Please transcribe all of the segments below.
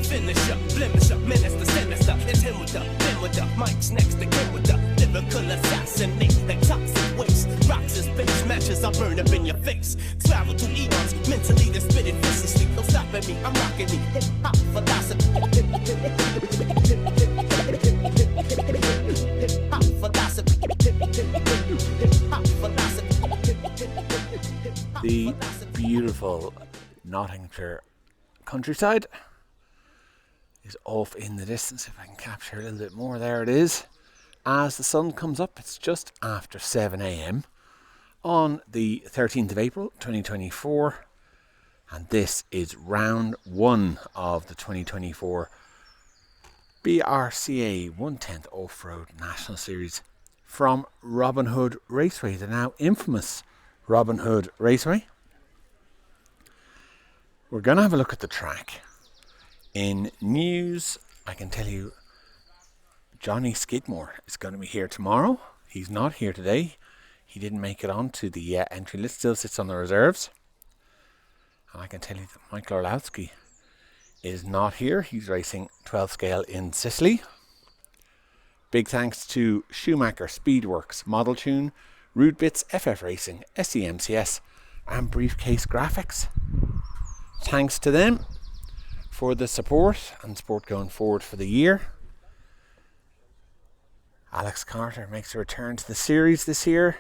Finish up, blemish up, menace the sinister, intend with the, then with the mics next to kill with the lyrical assassinate the toxic waste. Rocks as base matches, I burn up in your face. Travel to eons, mentally they spit it viciously. Don't stop at me, I'm rocking me. Hip hop philosophy. Hip hop philosophy. Hip hop philosophy. The beautiful Nottinghamshire countryside is off in the distance. If I can capture a little bit more, there it is. As the sun comes up, it's just after 7 a.m. on the 13th of April 2024, and this is round 1 of the 2024 BRCA 1/10 Offroad National Series from Robin Hood Raceway, the now infamous Robin Hood Raceway. We're going to have a look at the track. In news, I can tell you Johnny Skidmore is going to be here tomorrow. He's not here today. He didn't make it onto the entry list, still sits on the reserves. And I can tell you that Mike Orlowski is not here. He's racing 12 scale in Sicily. Big thanks to Schumacher, Speedworks, Model Tune, Rude Bits, FF Racing, SEMCS and Briefcase Graphics. Thanks to them for the support and support going forward for the year. Alex Carter makes a return to the series this year.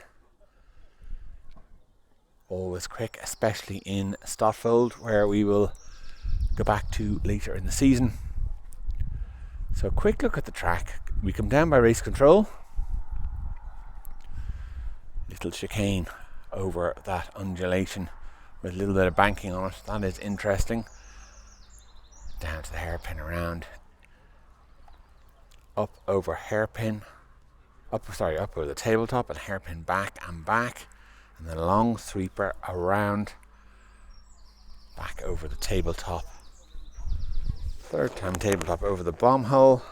Always quick, especially in Stotfold, where we will go back to later in the season. So a quick look at the track. We come down by race control. Little chicane over that undulation with a little bit of banking on it. That is interesting. Down to the hairpin around. Up over hairpin. Up over the tabletop and hairpin back. And then a long sweeper around. Back over the tabletop. Third time tabletop over the bomb hole.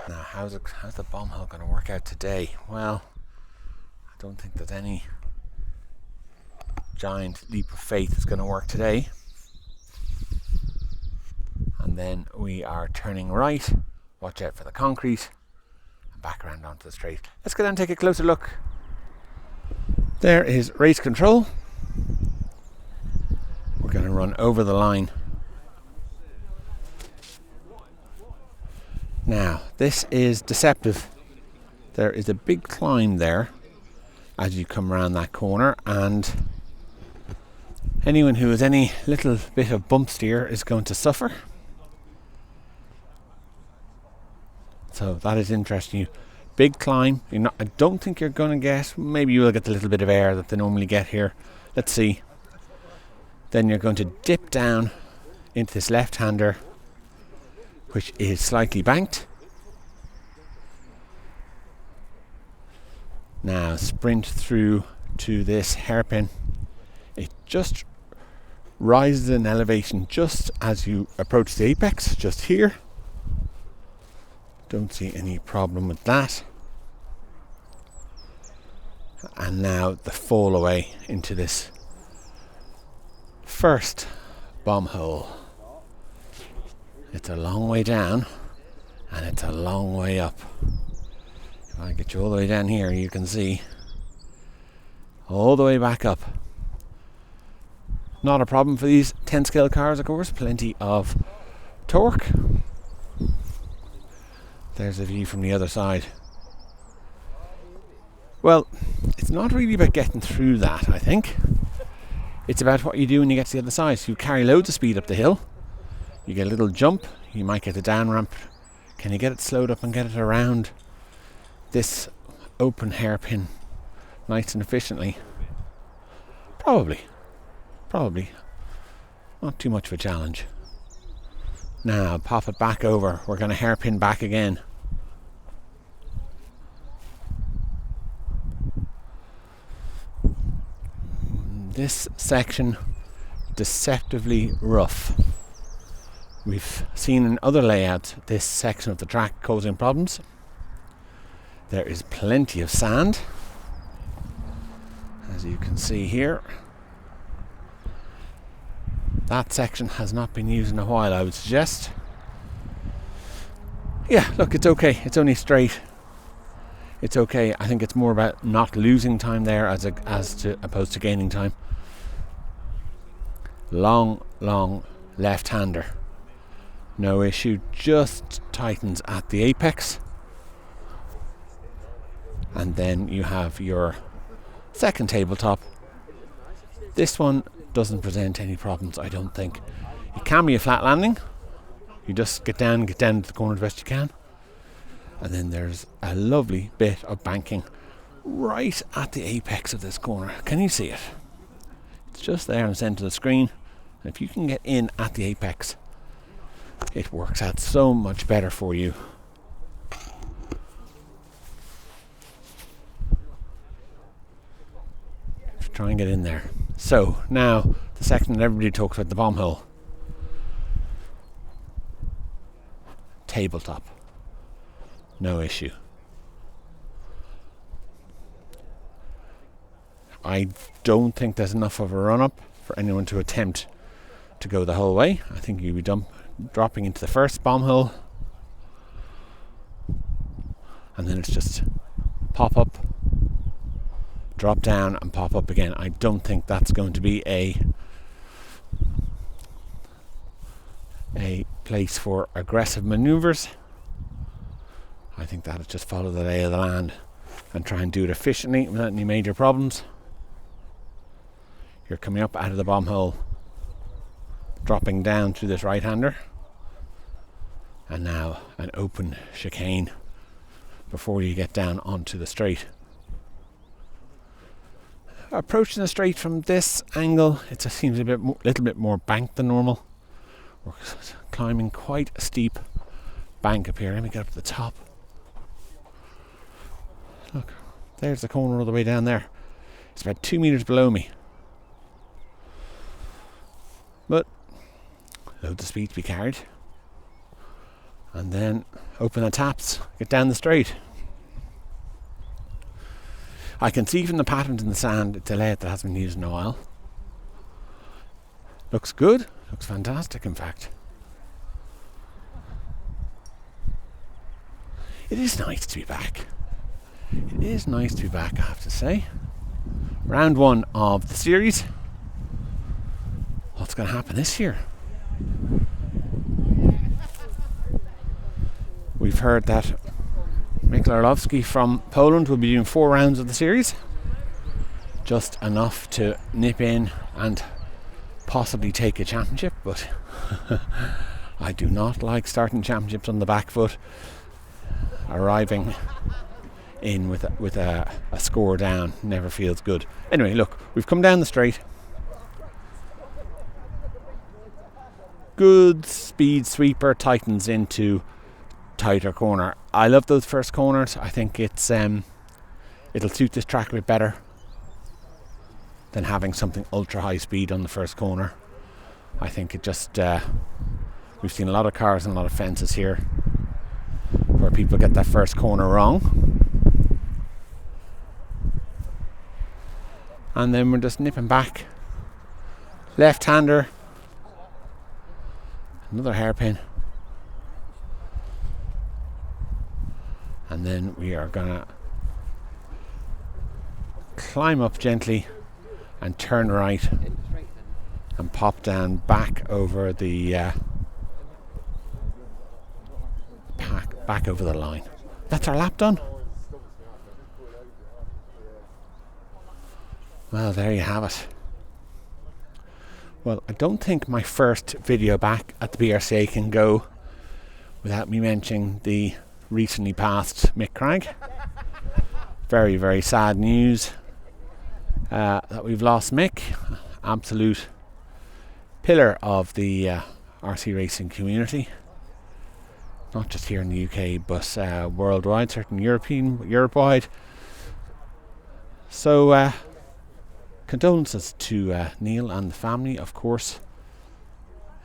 Now how's the bomb hole going to work out today? Well, I don't think that any giant leap of faith is going to work today. And then we are turning right. Watch out for the concrete. And back around onto the straight. Let's go down and take a closer look. There is race control. We're going to run over the line. Now, this is deceptive. There is a big climb there as you come around that corner, and anyone who has any little bit of bump steer is going to suffer. So that is interesting. Big climb. I don't think you're going to get, maybe you will get the little bit of air that they normally get here. Let's see. Then you're going to dip down into this left-hander, which is slightly banked. Now sprint through to this hairpin. It just rises in elevation just as you approach the apex, just here. Don't see any problem with that. And now the fall away into this first bomb hole. It's a long way down and it's a long way up. If I get you all the way down here, you can see all the way back up. Not a problem for these 10 scale cars, of course. Plenty of torque. There's a view from the other side. Well, it's not really about getting through that, I think. It's about what you do when you get to the other side. So you carry loads of speed up the hill. You get a little jump. You might get a down ramp. Can you get it slowed up and get it around this open hairpin nice and efficiently? Probably. Not too much of a challenge. Now, pop it back over. We're going to hairpin back again. This section, deceptively rough. We've seen in other layouts this section of the track causing problems. There is plenty of sand. as you can see here. That section has not been used in a while, I would suggest. Yeah, look, it's okay. It's only straight. It's okay. I think it's more about not losing time there as opposed to gaining time. Long left-hander. No issue. Just tightens at the apex. And then you have your second tabletop. This one doesn't present any problems, I don't think. It can be a flat landing. You just get down to the corner as best you can. And then there's a lovely bit of banking right at the apex of this corner. Can you see it? It's just there in the centre of the screen. And if you can get in at the apex, it works out so much better for you. Try and get in there. So now the section that everybody talks about, the bomb hole. Tabletop. No issue. I don't think there's enough of a run up for anyone to attempt to go the whole way. I think you'll be dropping into the first bomb hole, and then it's just pop up, drop down and pop up again. I don't think that's going to be a place for aggressive maneuvers. I think that'll just follow the lay of the land and try and do it efficiently without any major problems. You're coming up out of the bomb hole, dropping down through this right-hander, and now an open chicane before you get down onto the straight. Approaching the straight from this angle, it just seems a little bit more banked than normal. We're climbing quite a steep bank up here. Let me get up to the top. Look, there's the corner all the way down there. It's about 2 meters below me. But loads of speed to be carried. And then open the taps, get down the straight. I can see from the patterns in the sand it's a layout that hasn't been used in a while. Looks good, looks fantastic in fact. It is nice to be back. It is nice to be back, I have to say. Round one of the series. What's going to happen this year? We've heard that Miklarowski from Poland will be doing 4 rounds of the series. Just enough to nip in and possibly take a championship, but I do not like starting championships on the back foot. Arriving in with a score down never feels good. Anyway, look, we've come down the straight. Good speed sweeper, tightens into tighter corner. I love those first corners. I think it's it'll suit this track a bit better than having something ultra high speed on the first corner. I think it just we've seen a lot of cars and a lot of fences here where people get that first corner wrong, and then we're just nipping back. Left-hander, another hairpin, and then we are gonna climb up gently and turn right and pop down back over the back over the line. That's our lap done. Well, there you have it. Well, I don't think my first video back at the BRCA can go without me mentioning the recently passed Mick Cragg. Very, very sad news that we've lost Mick. Absolute pillar of the RC racing community. Not just here in the UK, but worldwide, certainly Europe-wide. So, condolences to Neil and the family, of course.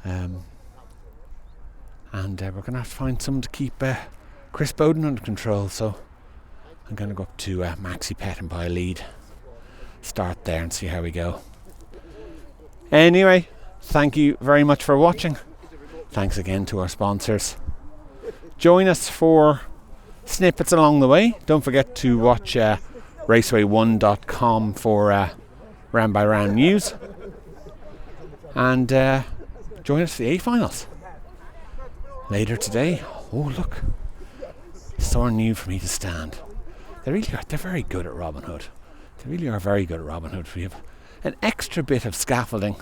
And we're going to have to find someone to keep Chris Bowden under control. So, I'm going to go up to Maxi Pet and buy a lead. start there and see how we go. Anyway, thank you very much for watching. Thanks again to our sponsors. Join us for snippets along the way. Don't forget to watch RacewayOne.com for round by round news. And join us for the A-finals later today. Oh look, so new for me to stand. They really are. They're very good at Robin Hood. They really are very good at Robin Hood. We have an extra bit of scaffolding.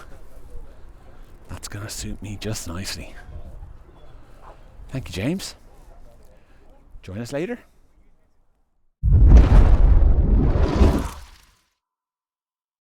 That's going to suit me just nicely. Thank you, James. Join us later.